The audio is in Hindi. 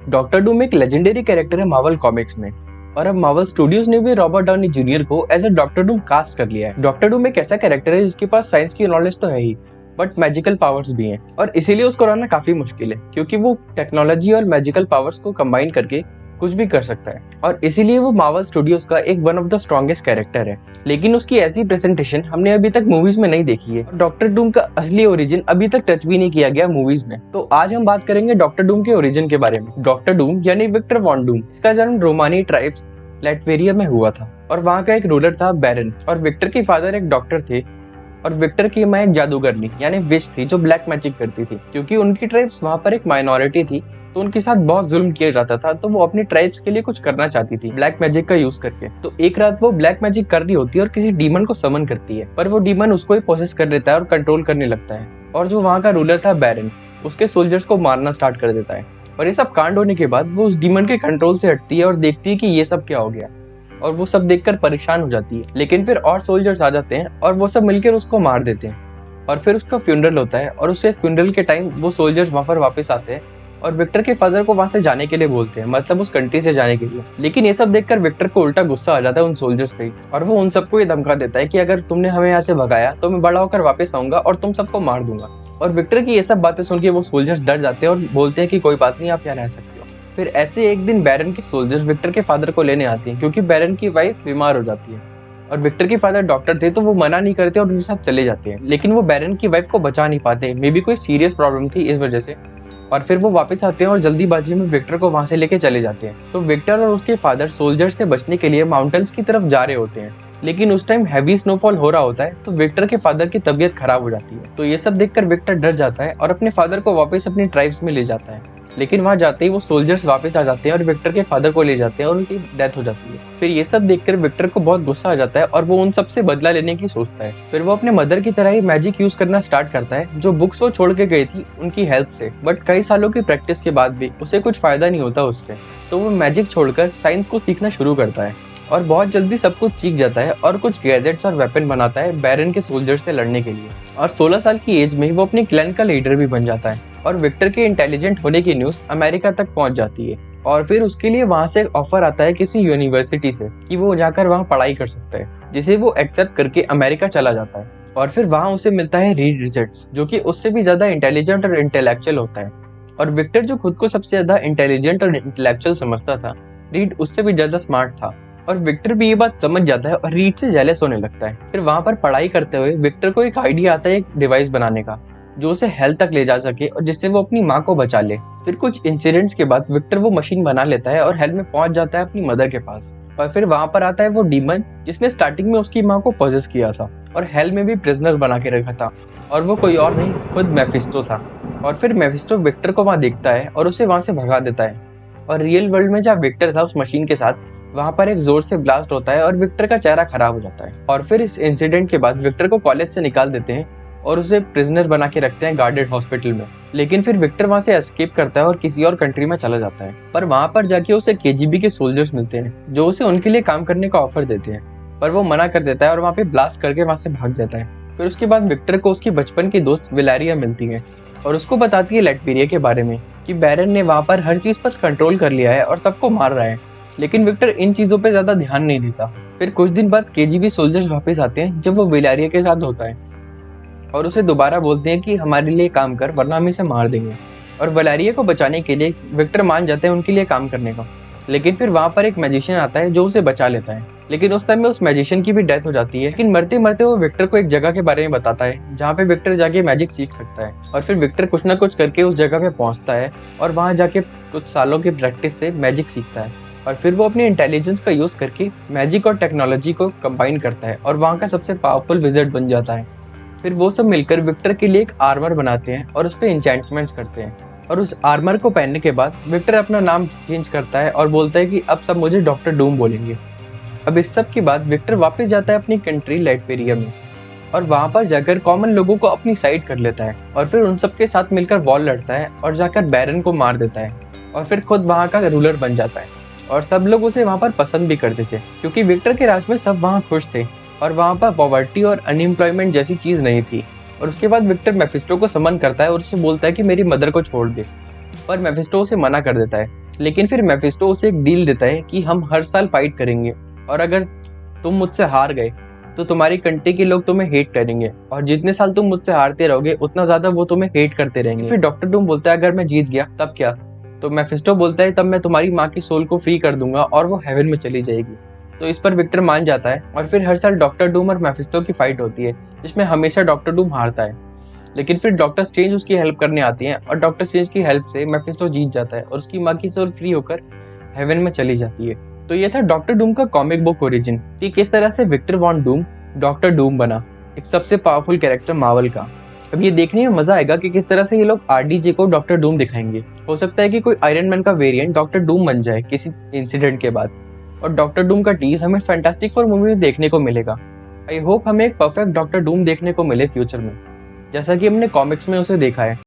डॉक्टर डूम एक लेजेंडरी कैरेक्टर है मार्वल कॉमिक्स में, और अब मार्वल स्टूडियोज ने भी रॉबर्ट डाउनी जूनियर को as a doctor Doom cast कर लिया है। डॉक्टर डूम एक ऐसा कैरेक्टर है जिसके पास साइंस की नॉलेज तो है ही, बट मैजिकल पावर्स भी हैं, और इसीलिए उसको रहना काफी मुश्किल है क्योंकि वो टेक्नोलॉजी और मैजिकल पावर्स को कंबाइन करके कुछ भी कर सकता है, और इसीलिए वो मार्वल स्टूडियोज का एक one of the strongest character है। लेकिन उसकी ऐसी प्रेजेंटेशन हमने अभी तक मूवीज में नहीं देखी है। डॉक्टर डूम का असली ओरिजिन अभी तक टच भी नहीं किया गया मूवीज में। तो आज हम बात करेंगे डॉक्टर डूम के ओरिजिन के बारे में। डॉक्टर डूम यानी विक्टर वॉन डूम, इसका जन्म रोमानी ट्राइब्स लैटवेरिया में हुआ था, और वहाँ का एक रूलर था बैरन, और विक्टर के फादर एक डॉक्टर थे, और विक्टर की माँ एक जादूगरनी यानी विश थी जो ब्लैक मैजिक करती थी। क्योंकि उनकी ट्राइब्स वहाँ पर एक माइनॉरिटी थी तो उनके साथ बहुत जुल्म किया जाता था, तो वो अपनी ट्राइब्स के लिए कुछ करना चाहती थी ब्लैक मैजिक का यूज करके। तो एक रात वो ब्लैक मैजिक कर रही होती है और किसी डीमन को समन करती है, पर वो डीमन उसको ही पोसेस कर लेता है और कंट्रोल करने लगता है, और जो वहाँ का रूलर था बैरन, उसके सोल्जर्स को मारना स्टार्ट कर देता है। और ये सब कांड होने के बाद वो उस डीमन के कंट्रोल से हटती है और देखती है कि ये सब क्या हो गया, और वो सब देखकर परेशान हो जाती है। लेकिन फिर और सोल्जर्स आ जाते हैं और वो सब मिलकर उसको मार देते हैं, और फिर उसका फ्यूनरल होता है, और उसके फ्यूनरल के टाइम वो सोल्जर्स वहाँ पर वापस आते हैं और विक्टर के फादर को वहां से जाने के लिए बोलते हैं, मतलब उस कंट्री से जाने के लिए। लेकिन ये सब देखकर विक्टर को उल्टा गुस्सा आ जाता है उन सोल्जर्स पे, और वो उन सबको ये धमका देता है कि अगर तुमने हमें यहाँ से भगाया तो मैं बड़ा होकर वापस आऊंगा और तुम सबको मार दूंगा। और विक्टर की ये सब बातें सुन के वो सोल्जर्स डर जाते हैं और बोलते हैं कि कोई बात नहीं, आप यहाँ रह सकते हो। फिर ऐसे एक दिन बैरन के सोल्जर्स विक्टर के फादर को लेने आते हैं क्योंकि बैरन की वाइफ बीमार हो जाती है, और विक्टर के फादर डॉक्टर थे तो वो मना नहीं करते और उनके साथ चले जाते हैं। लेकिन वो बैरन की वाइफ को बचा नहीं पाते, मे बी कोई सीरियस प्रॉब्लम थी इस वजह से, और फिर वो वापस आते हैं और जल्दीबाजी में विक्टर को वहां से लेके चले जाते हैं। तो विक्टर और उसके फादर सोल्जर्स से बचने के लिए माउंटेन्स की तरफ जा रहे होते हैं, लेकिन उस टाइम हैवी स्नोफॉल हो रहा होता है, तो विक्टर के फादर की तबीयत खराब हो जाती है। तो ये सब देखकर विक्टर डर जाता है और अपने फादर को वापस अपनी ट्राइब्स में ले जाता है। लेकिन वहां जाते ही वो सोल्जर्स वापस आ जाते हैं और विक्टर के फादर को ले जाते हैं और उनकी डेथ हो जाती है। फिर ये सब देखकर विक्टर को बहुत गुस्सा आ जाता है और वो उन सब से बदला लेने की सोचता है। फिर वो अपने मदर की तरह ही मैजिक यूज करना स्टार्ट करता है, जो बुक्स वो छोड़ के गई थी उनकी हेल्प से, बट कई सालों की प्रैक्टिस के बाद भी उसे कुछ फायदा नहीं होता उससे। तो वो मैजिक छोड़कर साइंस को सीखना शुरू करता है, और बहुत जल्दी सब कुछ सीख जाता है और कुछ गैजेट्स और वेपन बनाता है बैरन के सोल्जर्स से लड़ने के लिए। और 16 साल की एज में वो अपनी क्लैन का लीडर भी बन जाता है, और विक्टर के इंटेलिजेंट होने की न्यूज अमेरिका तक पहुंच जाती है, और फिर उसके लिए वहां से ऑफर आता है किसी यूनिवर्सिटी से कि वो जाकर वहां पढ़ाई कर सकता है, जिसे वो एक्सेप्ट करके अमेरिका चला जाता है। और फिर वहां उसे मिलता है रीड रिचर्ड्स, जो कि उससे भी ज्यादा इंटेलिजेंट और इंटेलेक्चुअल होता है। और विक्टर जो खुद को सबसे ज्यादा इंटेलिजेंट और इंटेलेक्चुअल समझता था, रीड उससे भी ज्यादा स्मार्ट था, और विक्टर भी ये बात समझ जाता है और रीड से जेलस होने लगता है। फिर वहां पर पढ़ाई करते हुए विक्टर को एक आइडिया आता है एक डिवाइस बनाने का, जो उसे हेल्थ तक ले जा सके और जिससे वो अपनी माँ को बचा ले। फिर कुछ इंसिडेंट्स के बाद विक्टर वो मशीन बना लेता है और हेल में पहुंच जाता है अपनी मदर के पास। और फिर वहां पर आता है वो डीमन जिसने स्टार्टिंग में उसकी माँ को पॉजेस किया था और हेल में भी प्रिजनर बना के रखा था, और वो कोई और नहीं खुद मेफिस्टो था। और फिर मेफिस्टो विक्टर को वहां देखता है और उसे वहां से भगा देता है। और रियल वर्ल्ड में जहाँ विक्टर था उस मशीन के साथ, वहां पर एक जोर से ब्लास्ट होता है और विक्टर का चेहरा खराब हो जाता है। और फिर इस इंसिडेंट के बाद विक्टर को कॉलेज से निकाल देते हैं और उसे प्रिजनर बना के रखते हैं गार्डेड हॉस्पिटल में। लेकिन फिर विक्टर वहां से एस्केप करता है और किसी और कंट्री में चला जाता है, पर वहां पर जाके उसे केजीबी के सोल्जर्स मिलते हैं जो उसे उनके लिए काम करने का ऑफर देते हैं, पर वो मना कर देता है और वहां पे ब्लास्ट करके वहां से भाग जाता है। फिर उसके बाद विक्टर को उसकी बचपन की दोस्त विलारिया मिलती है और उसको बताती है लैटवेरिया के बारे में कि बैरन ने वहां पर हर चीज पर कंट्रोल कर लिया है और सबको मार रहा है। लेकिन विक्टर इन चीजों पे ज्यादा ध्यान नहीं देता। फिर कुछ दिन बाद केजीबी सोल्जर्स वापस आते हैं जब वो विलारिया के साथ होता है, और उसे दोबारा बोलते हैं कि हमारे लिए काम कर वरना हम इसे मार देंगे। और विलारिया को बचाने के लिए विक्टर मान जाते हैं उनके लिए काम करने का। लेकिन फिर वहां पर एक मैजिशियन आता है जो उसे बचा लेता है, लेकिन उस समय उस मैजिशियन की भी डेथ हो जाती है। लेकिन मरते मरते वो विक्टर को एक जगह के बारे में बताता है जहाँ पे विक्टर जाके मैजिक सीख सकता है। और फिर विक्टर कुछ ना कुछ करके उस जगह पे पहुंचता है और वहां जाके कुछ सालों की प्रैक्टिस से मैजिक सीखता है, और फिर वो अपनी इंटेलिजेंस का यूज करके मैजिक और टेक्नोलॉजी को कंबाइन करता है और वहाँ का सबसे पावरफुल विज़र्ड बन जाता है। फिर वो सब मिलकर विक्टर के लिए एक आर्मर बनाते हैं और उस पर एन्चेंटमेंट्स करते हैं, और उस आर्मर को पहनने के बाद विक्टर अपना नाम चेंज करता है और बोलता है कि अब सब मुझे डॉक्टर डूम बोलेंगे। अब इस सब के बाद विक्टर वापस जाता है अपनी कंट्री लैटवेरिया में, और वहां पर जाकर कॉमन लोगों को अपनी साइड कर लेता है, और फिर उन सबके साथ मिलकर वॉर लड़ता है और जाकर बैरन को मार देता है, और फिर खुद वहां का रूलर बन जाता है। और सब लोग उसे वहां पर पसंद भी करते थे क्योंकि विक्टर के राज में सब वहां खुश थे और वहां पर पॉवर्टी और अनएम्प्लॉयमेंट जैसी चीज नहीं थी। और उसके बाद विक्टर मेफिस्टो को समन करता है और उसे बोलता है कि मेरी मदर को छोड़ दे, पर मेफिस्टो उसे मना कर देता है लेकिन फिर मेफिस्टो उसे एक डील देता है कि हम हर साल फाइट करेंगे और अगर तुम मुझसे हार गए तो तुम्हारी कंट्री के लोग तुम्हें हेट करेंगे और जितने साल तुम मुझसे हारते रहोगे उतना ज्यादा वो तुम्हें हेट करते रहेंगे। फिर डॉक्टर डूम बोलता है अगर मैं जीत गया तब क्या? तो मेफिस्टो बोलता है तब मैं तुम्हारी माँ की सोल को फ्री कर दूंगा और वो हेवन में चली जाएगी। तो इस पर विक्टर मान जाता है और फिर हर साल डॉक्टर डूम और मेफिस्टो की फाइट होती है जिसमें हमेशा डॉक्टर डूम हारता है। लेकिन फिर डॉक्टर स्ट्रेंज उसकी हेल्प करने आती है और डॉक्टर स्ट्रेंज की हेल्प से मेफिस्टो जीत जाता है और उसकी माँ की सोल फ्री होकर हेवन में चली जाती है। तो ये था डॉक्टर डूम का कॉमिक बुक ओरिजिन कि किस तरह से Victor Von Doom doctor Doom बना, एक सबसे पावरफुल कैरेक्टर मार्वल का। अब ये देखने में मजा आएगा कि किस तरह से ये लोग आरडीजे को डॉक्टर डूम दिखाएंगे। हो सकता है कि कोई आयरन मैन का वेरिएंट डॉक्टर डूम बन जाए किसी इंसिडेंट के बाद, और डॉक्टर डूम का टीज हमें फैंटास्टिक फोर मूवी में देखने को मिलेगा। आई होप हमें एक परफेक्ट डॉक्टर डूम देखने को मिले फ्यूचर में, जैसा कि हमने कॉमिक्स में उसे देखा है।